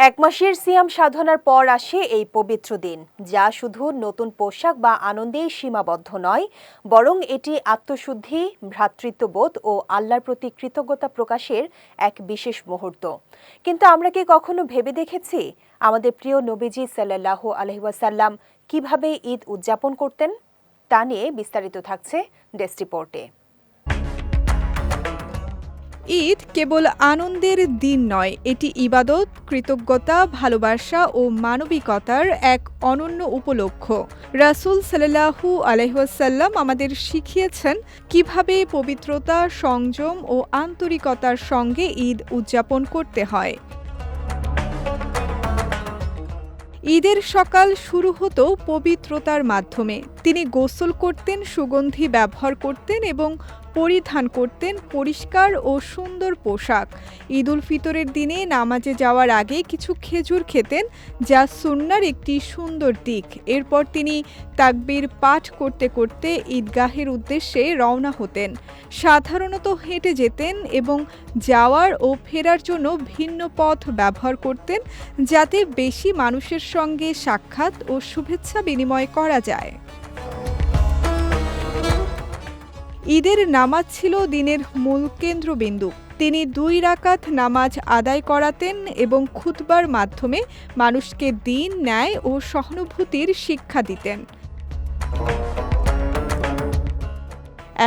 এক মাসের সিয়াম সাধনার পর আসে এই পবিত্র দিন, যা শুধু নতুন পোশাক বা আনন্দেই সীমাবদ্ধ নয়, বরং এটি আত্মশুদ্ধি, ভ্রাতৃত্ববোধ ও আল্লাহর প্রতি কৃতজ্ঞতা প্রকাশের এক বিশেষ মুহূর্ত। কিন্তু আমরা কি কখনো ভেবে দেখেছি আমাদের প্রিয় নবীজি সাল্লাল্লাহু আলাইহি ওয়াসাল্লাম কিভাবে ঈদ উদযাপন করতেন? তা নিয়ে বিস্তারিত থাকছে ডেস্ক রিপোর্টে। ঈদ কেবল আনন্দের দিন নয়, এটি ইবাদত, কৃতজ্ঞতা, ভালোবাসা ও মানবিকতার এক অনন্য উপলক্ষ। রাসূল সাল্লাল্লাহু আলাইহি ওয়াসাল্লাম আমাদের শিখিয়েছেন কিভাবে পবিত্রতা, সংযম ও আন্তরিকতার সঙ্গে ঈদ উদযাপন করতে হয়। ঈদের সকাল শুরু হতো পবিত্রতার মাধ্যমে। তিনি গোসল করতেন, সুগন্ধি ব্যবহার করতেন এবং পরিধান করতেন পরিষ্কার ও সুন্দর পোশাক। ঈদ উল ফিতরের দিনে নামাজে যাওয়ার আগে কিছু খেজুর খেতেন, যা সুন্নাহর একটি সুন্দর দিক। এরপর তিনি তাকবীর পাঠ করতে করতে ঈদগাহের উদ্দেশ্যে রওনা হতেন। সাধারণত হেঁটে যেতেন এবং যাওয়ার ও ফেরার জন্য ভিন্ন পথ ব্যবহার করতেন, যাতে বেশি মানুষের সঙ্গে সাক্ষাৎ ও শুভেচ্ছা বিনিময় করা যায়। ঈদের নামাজ ছিল দিনের মূল কেন্দ্রবিন্দু। তিনি 2 রাকাত নামাজ আদায় করাতেন এবং খুতবার মাধ্যমে মানুষকে দ্বীন, ন্যায় ও সহানুভূতির শিক্ষা দিতেন।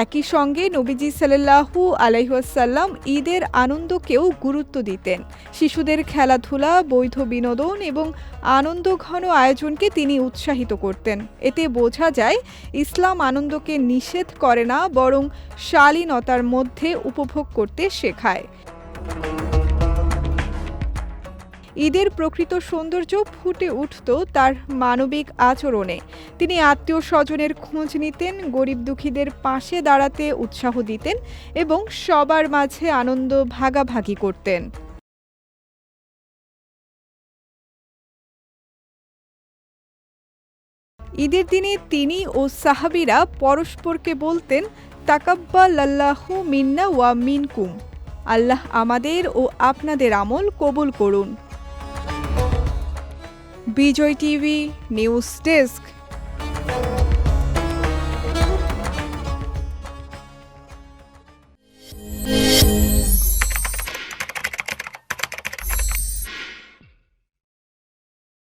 একই সঙ্গে নবীজি সাল্লাল্লাহু আলাইহি ওয়াসাল্লাম ঈদের আনন্দকেও গুরুত্ব দিতেন। শিশুদের খেলাধুলা, বৈধ বিনোদন এবং আনন্দঘন আয়োজনকে তিনি উৎসাহিত করতেন। এতে বোঝা যায় ইসলাম আনন্দকে নিষেধ করে না, বরং শালীনতার মধ্যে উপভোগ করতে শেখায়। ঈদের প্রকৃত সৌন্দর্য ফুটে উঠত তার মানবিক আচরণে। তিনি আত্মীয় স্বজনের খোঁজ নিতেন, গরিব দুঃখীদের পাশে দাঁড়াতে উৎসাহ দিতেন এবং সবার মাঝে আনন্দ ভাগাভাগি করতেন। ঈদের দিনে তিনি ও সাহাবীরা পরস্পরকে বলতেন, তাকাব্বালাল্লাহু মিন্না ওয়া মিনকুম। আল্লাহ আমাদের ও আপনাদের আমল কবুল করুন। বিজয় টিভি নিউজ ডেস্ক।